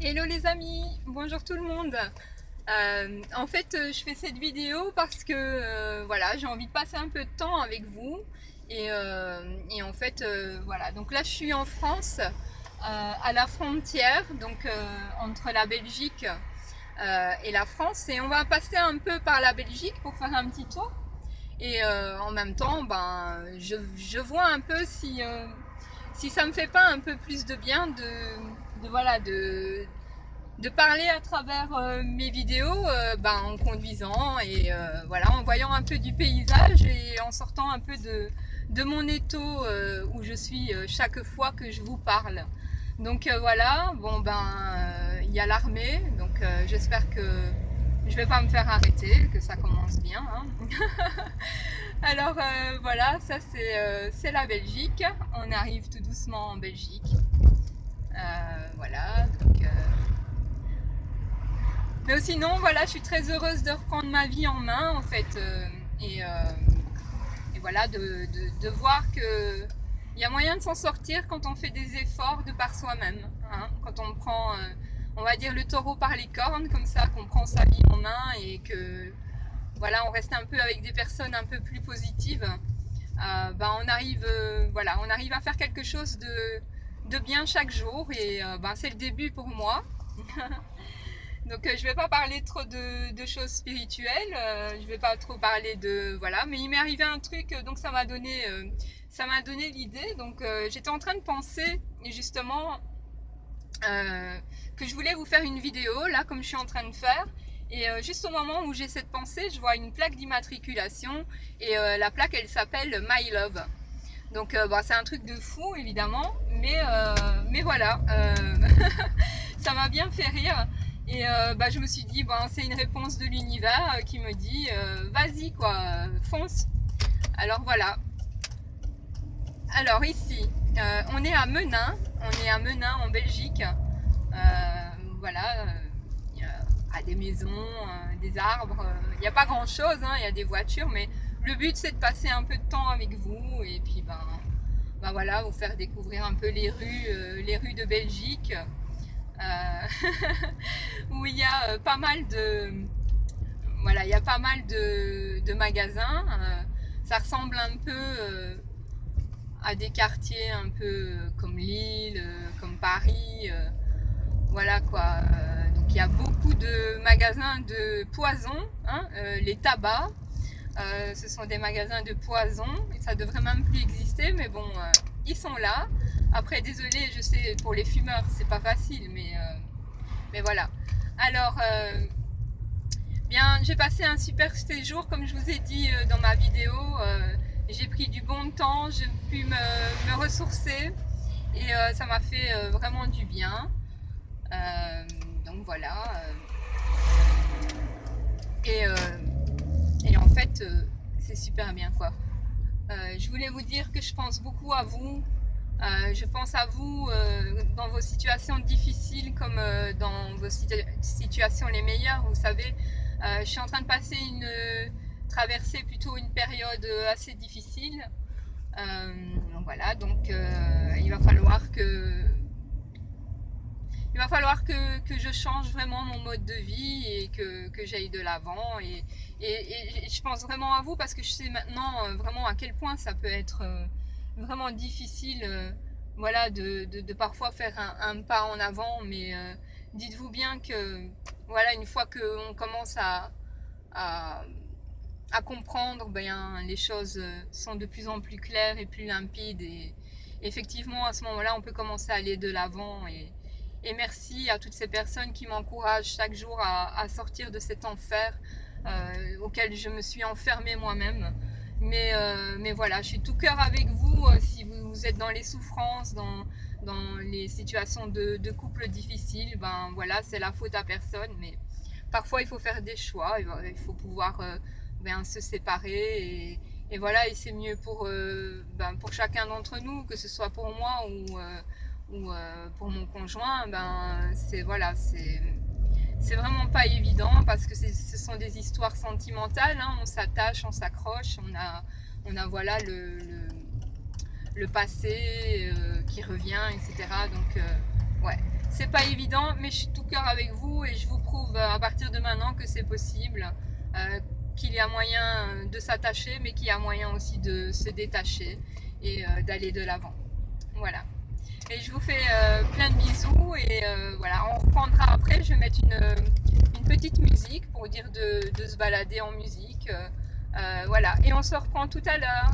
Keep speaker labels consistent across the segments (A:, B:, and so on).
A: Hello les amis, bonjour tout le monde. En fait, je fais cette vidéo parce que voilà, j'ai envie de passer un peu de temps avec vous. Et en fait, voilà. Donc là, je suis en France, à la frontière, donc entre la Belgique et la France. Et on va passer un peu par la Belgique pour faire un petit tour. Et en même temps, ben, je vois un peu si ça me fait pas un peu plus de bien voilà, de parler à travers mes vidéos en conduisant et voilà, en voyant un peu du paysage et en sortant un peu de mon étau où je suis chaque fois que je vous parle. Donc voilà, bon il y a l'armée, donc j'espère que je vais pas me faire arrêter, que ça commence bien, hein. Alors voilà, ça c'est la Belgique. On arrive tout doucement en Belgique. Voilà, donc mais sinon, voilà, je suis très heureuse de reprendre ma vie en main, en fait, et, euh, et voilà, de voir que il y a moyen de s'en sortir quand on fait des efforts de par soi-même, hein, quand on prend, on va dire, le taureau par les cornes, comme ça, qu'on prend sa vie en main et que, voilà, on reste un peu avec des personnes un peu plus positives. On arrive, voilà, on arrive à faire quelque chose de bien chaque jour et c'est le début pour moi. Donc je vais pas parler trop de choses spirituelles, je vais pas trop parler de voilà, mais il m'est arrivé un truc, donc ça m'a donné l'idée. Donc j'étais en train de penser et justement que je voulais vous faire une vidéo là comme je suis en train de faire. Et juste au moment où j'ai cette pensée, je vois une plaque d'immatriculation et la plaque elle s'appelle My Love. Donc c'est un truc de fou évidemment, mais voilà, ça m'a bien fait rire. Et je me suis dit, c'est une réponse de l'univers qui me dit, vas-y quoi, fonce. Alors voilà. Alors ici, on est à Menin, en Belgique. Voilà, il y a des maisons, des arbres. Il n'y a pas grand chose, hein, il y a des voitures, mais le but c'est de passer un peu de temps avec vous et puis voilà, vous faire découvrir un peu les rues de Belgique. Où il y a pas mal de voilà, il y a pas mal de magasins. Ça ressemble un peu à des quartiers un peu comme Lille, comme Paris. Voilà quoi. Donc il y a beaucoup de magasins de poison, hein, les tabacs. Ce sont des magasins de poison et ça devrait même plus exister, mais bon, ils sont là. Après, désolé, je sais, pour les fumeurs, c'est pas facile, mais voilà. Alors, bien, j'ai passé un super séjour, comme je vous ai dit dans ma vidéo. J'ai pris du bon temps, j'ai pu me ressourcer et ça m'a fait vraiment du bien. Donc voilà. Et, euh, et en fait, c'est super bien quoi. Je voulais vous dire que je pense beaucoup à vous. Je pense à vous dans vos situations difficiles comme dans vos situations les meilleures. Vous savez, je suis en train de passer traverser plutôt une période assez difficile. Voilà, donc il va falloir que je change vraiment mon mode de vie et que j'aille de l'avant. Et je pense vraiment à vous parce que je sais maintenant vraiment à quel point ça peut être vraiment difficile voilà, de parfois faire un pas en avant. Mais dites-vous bien que voilà, une fois qu'on commence à, à comprendre, les choses sont de plus en plus claires et plus limpides. Et effectivement, à ce moment-là, on peut commencer à aller de l'avant. Et merci à toutes ces personnes qui m'encouragent chaque jour à sortir de cet enfer auquel je me suis enfermée moi-même. Mais voilà, je suis tout cœur avec vous si vous êtes dans les souffrances, dans les situations de couple difficiles. Voilà, c'est la faute à personne. Mais parfois, il faut faire des choix. Il faut pouvoir se séparer. Et voilà, et c'est mieux pour chacun d'entre nous, que ce soit pour moi ou pour mon conjoint, c'est vraiment pas évident parce que ce sont des histoires sentimentales, hein, on s'attache, on s'accroche, on a voilà le passé qui revient, etc. Donc ouais, c'est pas évident, mais je suis tout cœur avec vous et je vous prouve à partir de maintenant que c'est possible, qu'il y a moyen de s'attacher, mais qu'il y a moyen aussi de se détacher et d'aller de l'avant. Voilà. Et je vous fais plein de bisous et voilà, on reprendra après. Je vais mettre une petite musique pour dire de se balader en musique. Voilà, et on se reprend tout à l'heure.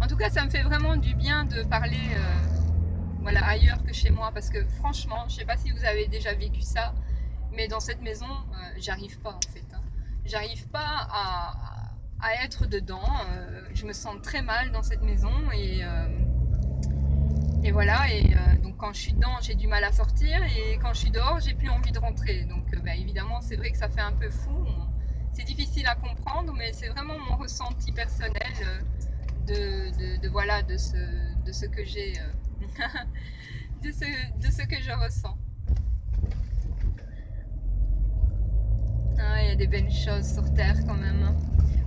A: En tout cas, ça me fait vraiment du bien de parler voilà, ailleurs que chez moi, parce que franchement, je ne sais pas si vous avez déjà vécu ça, mais dans cette maison, j'arrive pas en fait. Hein. J'arrive pas à être dedans. Je me sens très mal dans cette maison et voilà. Et donc quand je suis dedans, j'ai du mal à sortir, et quand je suis dehors, j'ai plus envie de rentrer. Donc bah, évidemment, c'est vrai que ça fait un peu fou. C'est difficile à comprendre, mais c'est vraiment mon ressenti personnel voilà, de ce que j'ai, de ce que je ressens. Ah, il y a des belles choses sur Terre quand même. Hein.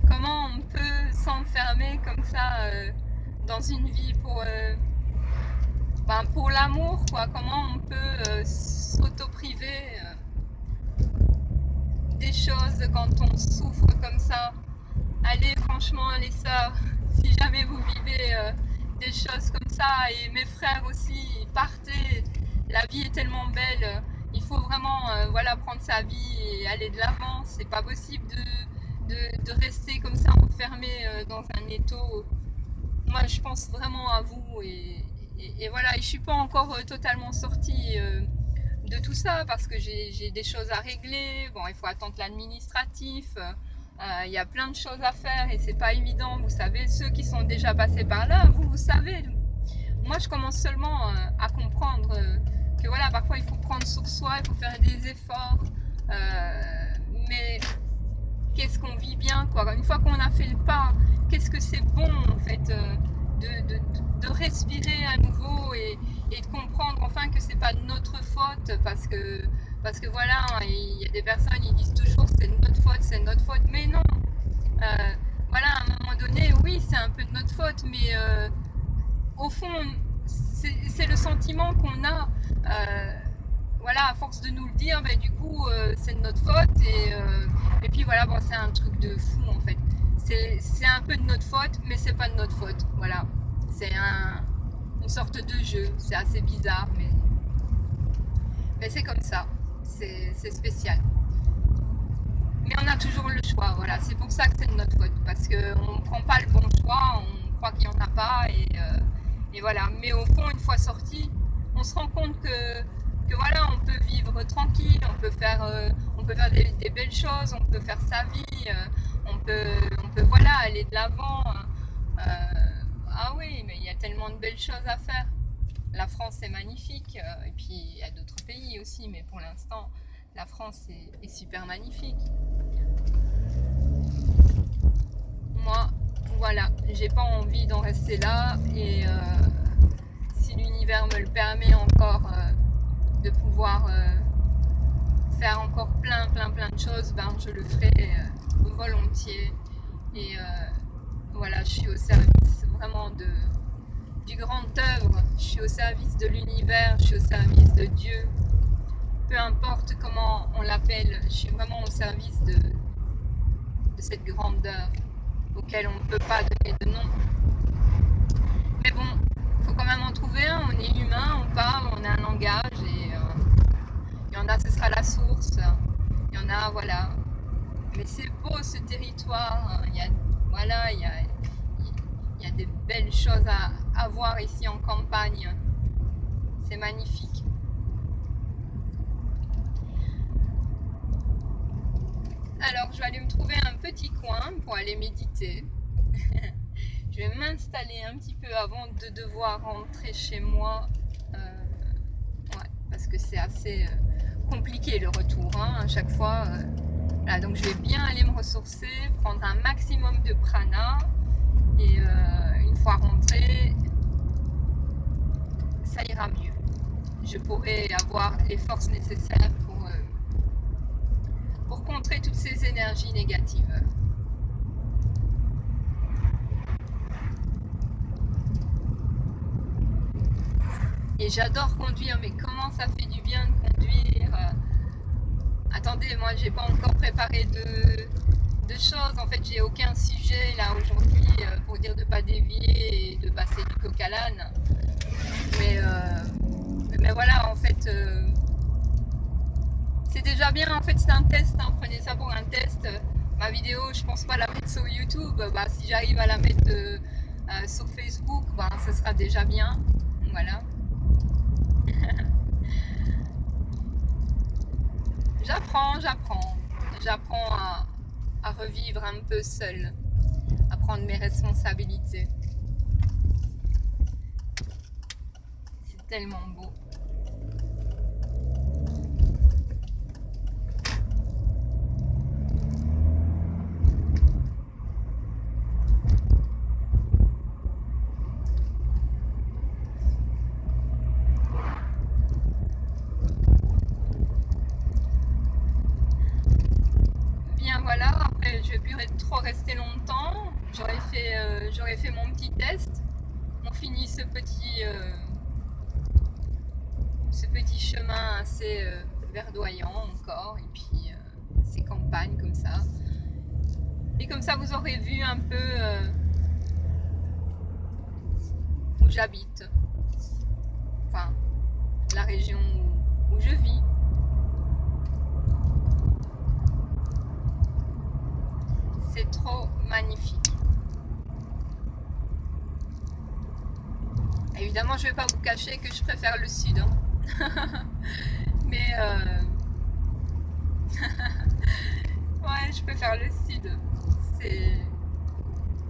A: Comment on peut s'enfermer comme ça dans une vie pour l'amour, quoi. Comment on peut s'auto-priver des choses quand on souffre comme ça. Allez, franchement, les sœurs, si jamais vous vivez des choses comme ça, et mes frères aussi, partez, la vie est tellement belle, il faut vraiment voilà, prendre sa vie et aller de l'avant. C'est pas possible de rester comme ça enfermé dans un étau. Moi je pense vraiment à vous et voilà, et je suis pas encore totalement sortie de tout ça parce que j'ai des choses à régler. Bon, il faut attendre l'administratif. Il y a plein de choses à faire et c'est pas évident. Vous savez, ceux qui sont déjà passés par là, vous savez. Moi, je commence seulement à comprendre que voilà, parfois il faut prendre sur soi, il faut faire des efforts. Mais qu'est-ce qu'on vit bien, quoi. Une fois qu'on a fait le pas, qu'est-ce que c'est bon, en fait, de respirer à nouveau et de comprendre enfin que c'est pas de notre faute parce que voilà, il y a des personnes qui disent toujours c'est de notre faute, mais non. Voilà, à un moment donné, oui, c'est un peu de notre faute, mais au fond, c'est le sentiment qu'on a. Voilà, à force de nous le dire, ben, du coup, c'est de notre faute. Et puis voilà, bon, c'est un truc de fou en fait. C'est un peu de notre faute, mais c'est pas de notre faute. Voilà, c'est une sorte de jeu. C'est assez bizarre, mais c'est comme ça. C'est spécial. Mais on a toujours le choix, voilà. C'est pour ça que c'est de notre faute, parce qu'on ne prend pas le bon choix, on croit qu'il n'y en a pas, et voilà. Mais au fond, une fois sorti, on se rend compte que voilà, on peut vivre tranquille, on peut faire des belles choses, on peut faire sa vie, on peut voilà, aller de l'avant. Ah oui, mais il y a tellement de belles choses à faire. La France est magnifique, et puis il y a d'autres pays aussi, mais pour l'instant, la France est super magnifique. Moi, voilà, j'ai pas envie d'en rester là, et si l'univers me le permet encore de pouvoir faire encore plein de choses, ben je le ferai volontiers. Et voilà, je suis au service vraiment du grand œuvre, je suis au service de l'univers, je suis au service de Dieu. Peu importe comment on l'appelle, je suis vraiment au service de cette grandeur auquel on ne peut pas donner de nom. Mais bon, il faut quand même en trouver un, on est humain, on parle, on a un langage, et il y en a, ce sera la source, il y en a, voilà. Mais c'est beau ce territoire, il y a, voilà, il y a des belles choses à voir ici en campagne, c'est magnifique. Alors, je vais aller me trouver un petit coin pour aller méditer. Je vais m'installer un petit peu avant de devoir rentrer chez moi. Ouais, parce que c'est assez compliqué le retour, hein, à chaque fois. Voilà, donc je vais bien aller me ressourcer, prendre un maximum de prana. Et une fois rentrée, ça ira mieux. Je pourrai avoir les forces nécessaires pour contrer toutes ces énergies négatives. Et j'adore conduire, mais comment ça fait du bien de conduire. Attendez, moi j'ai pas encore préparé de choses. En fait, j'ai aucun sujet là aujourd'hui pour dire de pas dévier et de passer du coq à l'âne. Mais voilà, en fait, c'est déjà bien. En fait, c'est un test. Hein, prenez ça pour un test. Ma vidéo, je pense pas la mettre sur YouTube. Bah, si j'arrive à la mettre sur Facebook, bah, ça sera déjà bien. Voilà. J'apprends à revivre un peu seule, à prendre mes responsabilités. C'est tellement beau. Voilà, après je vais plus trop rester longtemps. J'aurais fait mon petit test. On finit ce petit chemin assez verdoyant encore, et puis ces campagnes comme ça. Et comme ça vous aurez vu un peu où j'habite, enfin la région où je vis. C'est trop magnifique. Évidemment, je ne vais pas vous cacher que je préfère le sud. Hein. Mais ouais, je préfère le sud.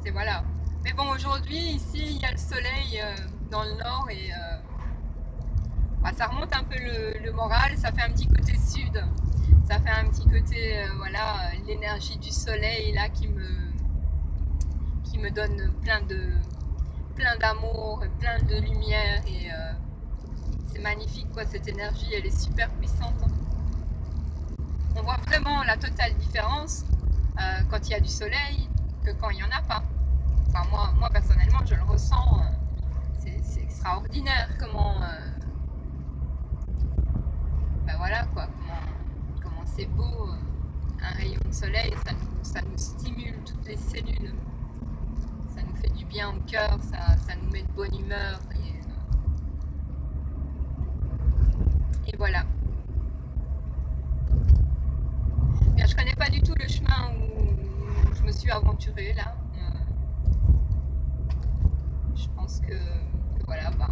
A: c'est voilà. Mais bon, aujourd'hui, ici, il y a le soleil dans le nord et bah, ça remonte un peu le moral, ça fait un petit côté sud. Ça fait un petit côté, voilà, l'énergie du soleil là qui me donne plein d'amour, plein de lumière et c'est magnifique quoi, cette énergie, elle est super puissante. On voit vraiment la totale différence quand il y a du soleil que quand il n'y en a pas. Enfin moi personnellement je le ressens, c'est extraordinaire comment ben voilà quoi, comment c'est beau, un rayon de soleil, ça nous stimule toutes les cellules, ça nous fait du bien au cœur, ça nous met de bonne humeur et voilà. Bien, je connais pas du tout le chemin où je me suis aventurée là. Je pense que voilà, bah,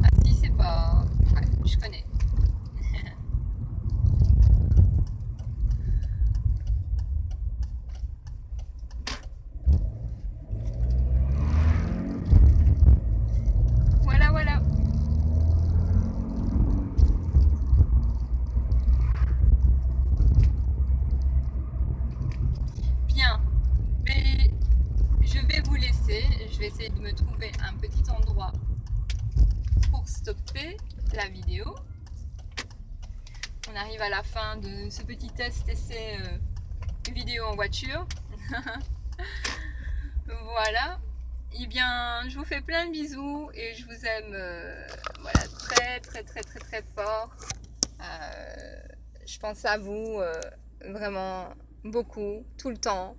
A: ah si c'est pas, ouais, je connais. Voilà, voilà. Bien, mais je vais vous laisser. Je vais essayer de me trouver un petit endroit pour stopper la vidéo. On arrive à la fin de ce petit test essai vidéo en voiture. Voilà. Eh bien, je vous fais plein de bisous et je vous aime voilà, très fort. Je pense à vous vraiment beaucoup, tout le temps.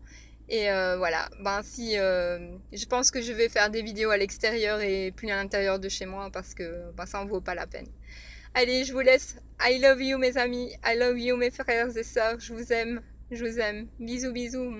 A: Et voilà, ben si je pense que je vais faire des vidéos à l'extérieur et plus à l'intérieur de chez moi parce que ben, ça en vaut pas la peine. Allez, je vous laisse. I love you mes amis, I love you mes frères et sœurs, je vous aime, je vous aime. Bisous bisous.